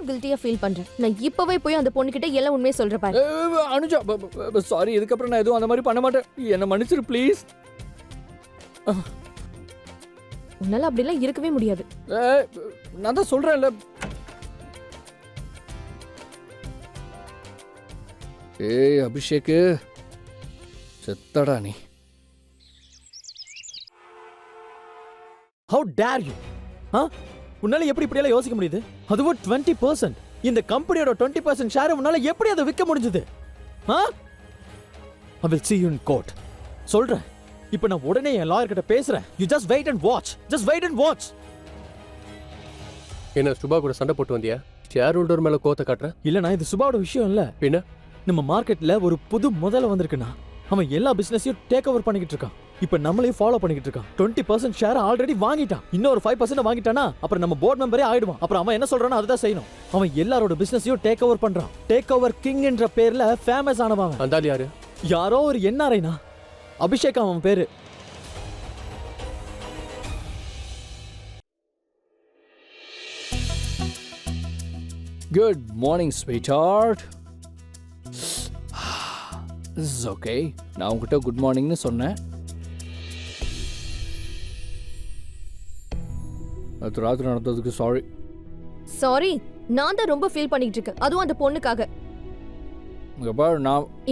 கில்ட்டியா feel பண்றேன். நான் இப்பவே போய் அந்த பொண்ணுகிட்ட எல்லாம் உண்மையை சொல்றேன் பாரு. அனுஜா சாரி, இதுக்கப்புறம் நான் எதுவும் அந்த மாதிரி பண்ண மாட்டேன். என்ன மன்னிச்சிரு ப்ளீஸ். உன்னால அப்படிலாம் இருக்கவே முடியாது. நான் தான் சொல்றேன்ல. ஏய் அபிஷேக், செத்தடா நீ. How dare you? உன்னால எப்படி இப்படியெல்லாம் யோசிக்க முடியுது? அதுவும் 20%. இந்த கம்பெனியோட 20% ஷேர் உன்னால எப்படி அதை விற்க முடிஞ்சது? I will see you in court. சொல்றேன். இப்போ நான் உடனே என் லாயர் கிட்ட பேசுறேன். You just wait and watch. Just wait and watch. என்ன சுபா கூட சண்டை போட்டு வந்தியா? ஷேர் ஹோல்டர் மேல கோவத்தை காட்டுற? இல்லனா இது சுபாவோட விஷயம் இல்ல. பின்ன நம்ம மார்க்கெட்ல ஒரு புது முதல்ல வந்திருக்குனா அவன் எல்லா பிசினஸையும் டேக் ஓவர் பண்ணிக்கிட்டு இருக்கான். இப்ப நம்மளையும் ஃபாலோ பண்ணிக்கிட்டு இருக்கான். 20% ஷேர் ஆல்ரெடி வாங்கிட்டான். இன்னொரு 5% வாங்கிட்டானா அப்புறம் நம்ம போர்ட் மெம்பரே ஆயிடுவான். அப்புறம் அவன் என்ன சொல்றானோ அதுதான் செய்யணும். அவன் எல்லாரோட பிசினஸையும் டேக் ஓவர் பண்றான். டேக் ஓவர் கிங் என்ற பேர்ல ஃபேமஸ் ஆனவன். அந்த ஆள் யாரு? யாரோ ஒரு என்ஆர்ஐனா, அபிஷேக் அவன் பேரு. Good morning, sweetheart. This is okay. நான் உங்ககிட்ட குட் மார்னிங்னு சொன்னேன். அது ராத்திரி நடந்ததுக்கு சாரி. சாரி, நான் தான் ரொம்ப ஃபீல் பண்ணிட்டு இருக்கேன். அதுவும் அந்த பொண்ணுக்காக. இங்க பாரு,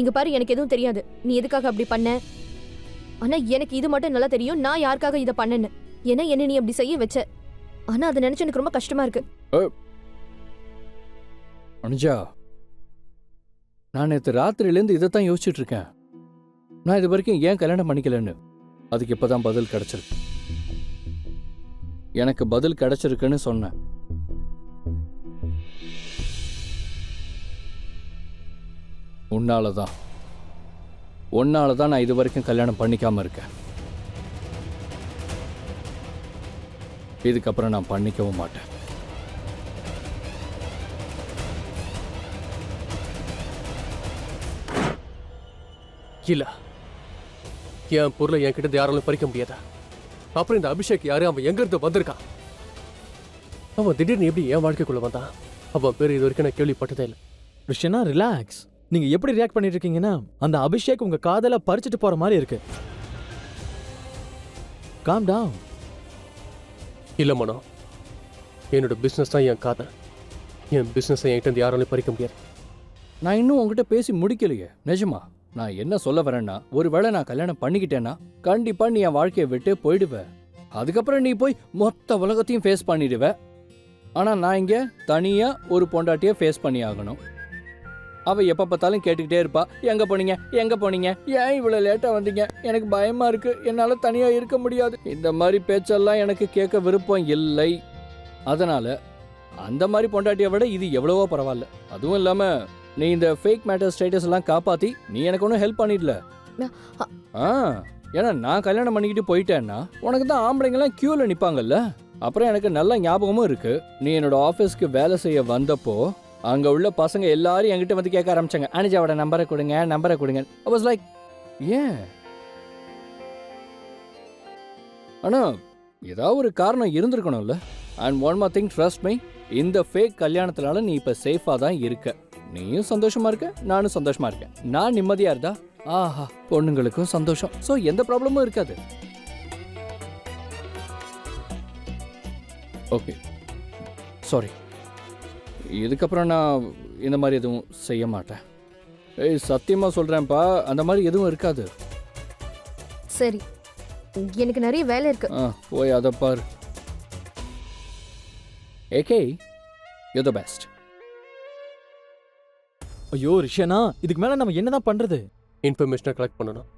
இங்க பாரு, எனக்கு எதுவும் தெரியாது நீ எதுக்காக அப்படி பண்ண. ஆனா எனக்கு இது மட்டும் நல்லா தெரியும், நான் யாருக்காக இதை பண்ணேன்னு. ஏன்னா என்ன நீ அப்படி செய்ய வச்ச. ஆனா அதை நினைச்சு எனக்கு ரொம்ப கஷ்டமா இருக்கு. அனுஜா, நான் நேற்று ராத்திரியிலேருந்து இதைத்தான் யோசிச்சுட்டு இருக்கேன். நான் இது வரைக்கும் ஏன் கல்யாணம் பண்ணிக்கலன்னு. அதுக்கு இப்போதான் பதில் கிடைச்சிருக்கு. எனக்கு பதில் கிடைச்சிருக்குன்னு சொன்னேன். உன்னாலதான் நான் இது வரைக்கும் கல்யாணம் பண்ணிக்காம இருக்கேன். இதுக்கப்புறம் நான் பண்ணிக்கவும் மாட்டேன். இல்ல, என் பொருளை என் கிட்ட யாராலும் பறிக்க முடியாதா? அப்புறம் இந்த அபிஷேக் யாரு? அவன் எங்க இருந்து வந்திருக்கான்? அவன் திடீர்னு எப்படி என் வாழ்க்கைக்குள்ள வந்தான்? அவன் பேர் இது வரைக்கும் நான் கேள்விப்பட்டதே இல்லை. ரிஷனா, ரிலாக்ஸ். நீங்க எப்படி ரியாக்ட் பண்ணிட்டு இருக்கீங்கன்னா அந்த அபிஷேக் உங்க காதல பறிச்சுட்டு போற மாதிரி இருக்கு. Calm down. இல்ல மனோ, என்னோட பிசினஸ் தான் என் காதல். என் பிசினஸை என்கிட்ட யாராலும் பறிக்க முடியாது. நான் இன்னும் உங்ககிட்ட பேசி முடிக்கலையே. நிஜமா நான் என்ன சொல்ல வரேன்னா, ஒருவேளை நான் கல்யாணம் பண்ணிக்கிட்டேன்னா கண்டிப்பா நீ என் வாழ்க்கையை விட்டு போயிடுவ. அதுக்கப்புறம் நீ போய் மொத்த உலகத்தையும் ஃபேஸ் பண்ணிடுவ. ஆனா நான் இங்க தனியா ஒரு பொண்டாட்டியை ஃபேஸ் பண்ணி ஆகணும். அவ எப்ப பார்த்தாலும் கேட்டுக்கிட்டே இருப்பா, எங்க போனீங்க, ஏன் இவ்வளவு லேட்டா வந்தீங்க, எனக்கு பயமா இருக்கு, என்னால தனியா இருக்க முடியாது. இந்த மாதிரி பேச்செல்லாம் எனக்கு கேட்க விருப்பம் இல்லை. அதனால அந்த மாதிரி பொண்டாட்டியை விட இது எவ்வளவோ பரவாயில்ல. அதுவும் இல்லாம நீ இந்த ஃபேக் மேட்டர் ஸ்டேட்டஸ் எல்லாம் காப்பாத்தி நீ எனக்கு ஒன்றும் ஹெல்ப் பண்ணிடல. ஏன்னா நான் கல்யாணம் பண்ணிக்கிட்டு போயிட்டேன்னா உனக்கு தான் ஆம்பளைங்கெல்லாம் கியூல நிப்பாங்கல்ல. அப்புறம் எனக்கு நல்ல ஞாபகமும் இருக்கு, நீ என்னோட ஆஃபீஸ்க்கு வேலை செய்ய வந்தப்போ அங்க உள்ள பசங்க எல்லாரும் என்கிட்ட வந்து கேட்க ஆரம்பிச்சாங்க, அனுஜாவோட நம்பரை கொடுங்க. I was like, ஏன்? ஆனா ஏதாவது ஒரு காரணம் இருந்திருக்கணும்ல. And one more thing, trust me, இந்த ஃபேக் கல்யாணத்தினால நீ இப்ப சேஃபா தான் இருக்க. நீயும் சந்தோஷமா இருக்க, நானும் சந்தோஷமா இருக்கேன். நான் நிம்மதியா இருந்தா ஆஹா, பொண்ணுங்களுக்கும் சந்தோஷம். சோ எந்த ப்ராப்ளமும் இருக்காது. Okay, sorry. இதுக்கப்புறம் நான் இந்த மாதிரி எதுவும் செய்ய மாட்டேன். ஏய் சத்தியமா சொல்றேன்ப்பா, அந்த மாதிரி எதுவும் இருக்காது. சரி, எனக்கு நிறைய வேலை இருக்கு. போய் அதை பாரு. AK, you're the best. ஐயோ ரிஷனா, இதுக்கு மேல நம்ம என்னதான் பண்றது? இன்ஃபர்மேஷனை கலெக்ட் பண்ணணும்.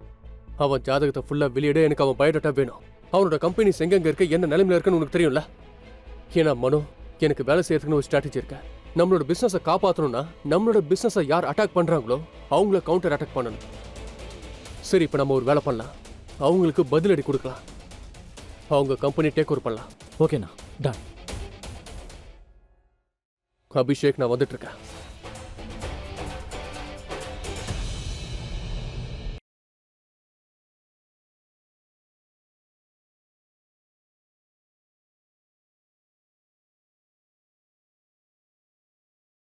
அவன் ஜாதகத்தை ஃபுல்லா வெளியிட எனக்கு அவன் பயோடேட்டா வேணும். அவனோட கம்பெனிஸ் எங்கெங்க இருக்கு, என்ன நிலைமையில இருக்குன்னு உனக்கு தெரியும்ல. ஏன்னா மனோ, எனக்கு வேலை செய்யறதுக்குன்னு ஒரு ஸ்ட்ராட்டஜி இருக்கு. நம்மளோட பிசினஸை காப்பாற்றணும்னா நம்மளோட பிசினஸை யார் அட்டாக் பண்றாங்களோ அவங்கள கவுண்டர் அட்டாக் பண்ணணும். சரி, இப்போ நம்ம ஒரு வேலை பண்ணலாம். அவங்களுக்கு பதிலடி கொடுக்கலாம். அவங்க கம்பெனி டேக் ஓவர் பண்ணலாம். ஓகேண்ணா, டன். அபிஷேக், நான் வந்துட்டு இருக்கேன்.